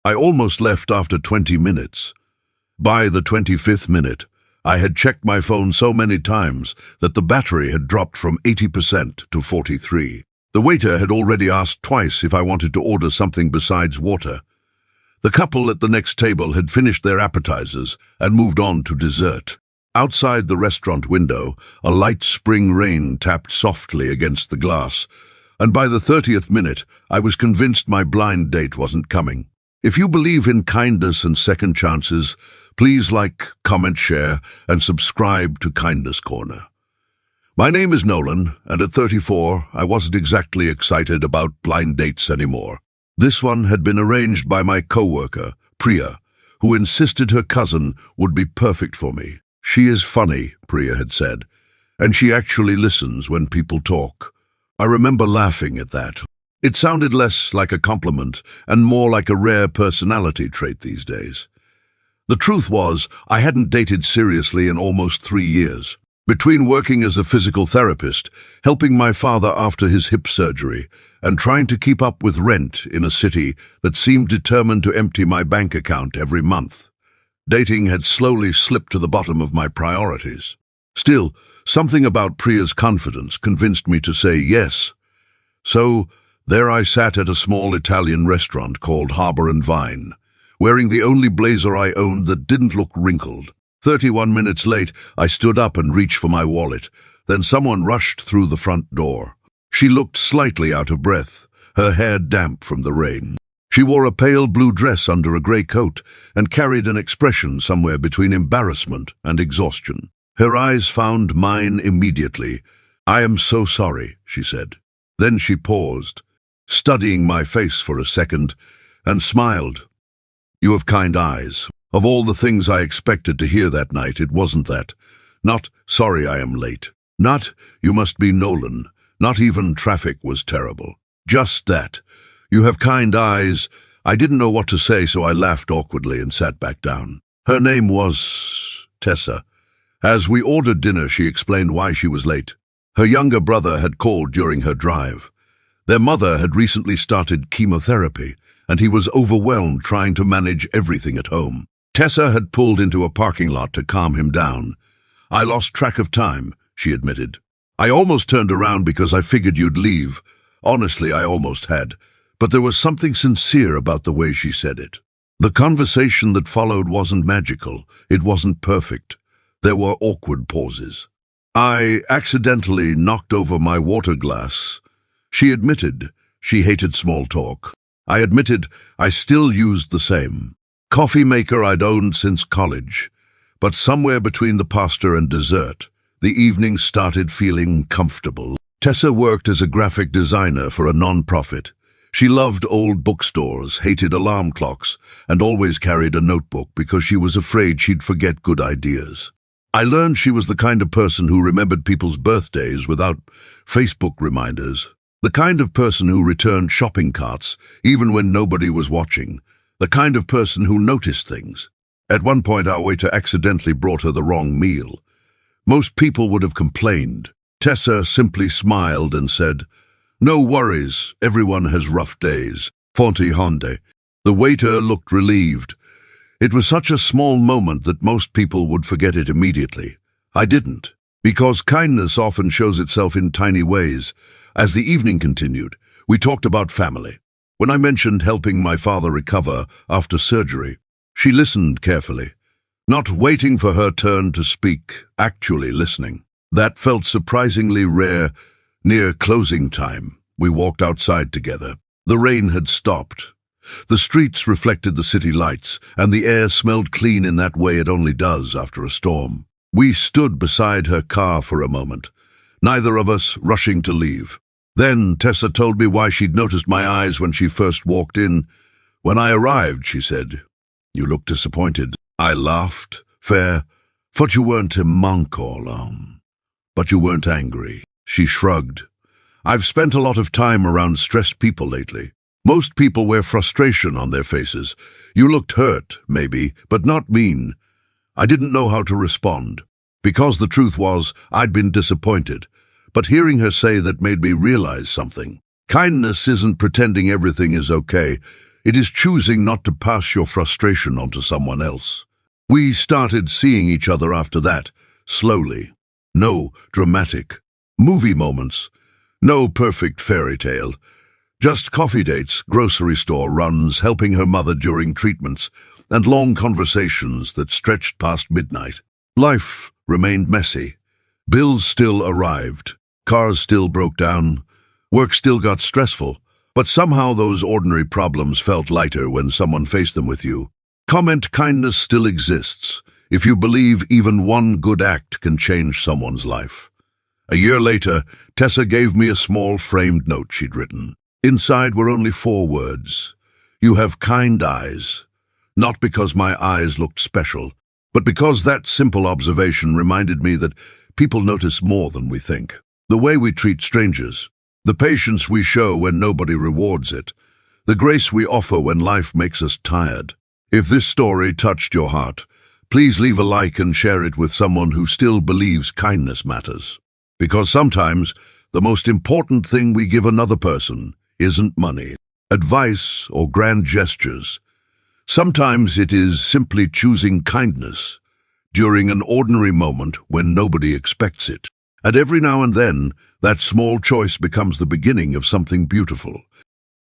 I almost left after 20 minutes. By the 25th minute, I had checked my phone so many times that the battery had dropped from 80% to 43%. The waiter had already asked twice if I wanted to order something besides water. The couple at the next table had finished their appetizers and moved on to dessert. Outside the restaurant window, a light spring rain tapped softly against the glass, and by the 30th minute, I was convinced my blind date wasn't coming. If you believe in kindness and second chances, please like, comment, share, and subscribe to Kindness Corner. My name is Nolan, and at 34, I wasn't exactly excited about blind dates anymore. This one had been arranged by my co-worker, Priya, who insisted her cousin would be perfect for me. She is funny, Priya had said, and she actually listens when people talk. I remember laughing at that. It sounded less like a compliment and more like a rare personality trait these days. The truth was, I hadn't dated seriously in almost 3 years. Between working as a physical therapist, helping my father after his hip surgery, and trying to keep up with rent in a city that seemed determined to empty my bank account every month, dating had slowly slipped to the bottom of my priorities. Still, something about Priya's confidence convinced me to say yes. So, there I sat at a small Italian restaurant called Harbour and Vine, wearing the only blazer I owned that didn't look wrinkled. 31 minutes late, I stood up and reached for my wallet. Then someone rushed through the front door. She looked slightly out of breath, her hair damp from the rain. She wore a pale blue dress under a grey coat and carried an expression somewhere between embarrassment and exhaustion. Her eyes found mine immediately. "I am so sorry," she said. Then she paused, studying my face for a second, and smiled. "You have kind eyes." Of all the things I expected to hear that night, it wasn't that. Not, "Sorry I am late." Not, "You must be Nolan." Not even "Traffic was terrible." Just that. "You have kind eyes." I didn't know what to say, so I laughed awkwardly and sat back down. Her name was Tessa. As we ordered dinner, she explained why she was late. Her younger brother had called during her drive. Their mother had recently started chemotherapy, and he was overwhelmed trying to manage everything at home. Tessa had pulled into a parking lot to calm him down. "I lost track of time," she admitted. "I almost turned around because I figured you'd leave. Honestly, I almost had. But there was something sincere about the way she said it. The conversation that followed wasn't magical. It wasn't perfect. There were awkward pauses. I accidentally knocked over my water glass. She admitted she hated small talk. I admitted I still used the same coffee maker I'd owned since college. But somewhere between the pasta and dessert, the evening started feeling comfortable. Tessa worked as a graphic designer for a non-profit. She loved old bookstores, hated alarm clocks, and always carried a notebook because she was afraid she'd forget good ideas. I learned she was the kind of person who remembered people's birthdays without Facebook reminders. The kind of person who returned shopping carts even when nobody was watching. The kind of person who noticed things. At one point, our waiter accidentally brought her the wrong meal. Most people would have complained. Tessa simply smiled and said, "No worries, everyone has rough days. Fonte honde." The waiter looked relieved. It was such a small moment that most people would forget it immediately. I didn't, because kindness often shows itself in tiny ways. As the evening continued, we talked about family. When I mentioned helping my father recover after surgery, she listened carefully, not waiting for her turn to speak, actually listening. That felt surprisingly rare. Near closing time, we walked outside together. The rain had stopped. The streets reflected the city lights, and the air smelled clean in that way it only does after a storm. We stood beside her car for a moment, neither of us rushing to leave. Then Tessa told me why she'd noticed my eyes when she first walked in. "When I arrived," she said, "you looked disappointed." I laughed. "Fair. Thought you weren't a monk all along. But you weren't angry." She shrugged. "I've spent a lot of time around stressed people lately. Most people wear frustration on their faces. You looked hurt, maybe, but not mean." I didn't know how to respond, because the truth was I'd been disappointed. But hearing her say that made me realize something. Kindness isn't pretending everything is okay. It is choosing not to pass your frustration onto someone else. We started seeing each other after that, slowly. No dramatic movie moments, no perfect fairy tale. Just coffee dates, grocery store runs, helping her mother during treatments, and long conversations that stretched past midnight. Life remained messy. Bills still arrived. Cars still broke down. Work still got stressful. But somehow those ordinary problems felt lighter when someone faced them with you. Comment kindness still exists if you believe even one good act can change someone's life. A year later, Tessa gave me a small framed note she'd written. Inside were only 4 words. You have kind eyes. Not because my eyes looked special, but because that simple observation reminded me that people notice more than we think. The way we treat strangers, the patience we show when nobody rewards it, the grace we offer when life makes us tired. If this story touched your heart, please leave a like and share it with someone who still believes kindness matters. Because sometimes the most important thing we give another person isn't money, advice, or grand gestures. Sometimes it is simply choosing kindness during an ordinary moment when nobody expects it. And every now and then, that small choice becomes the beginning of something beautiful.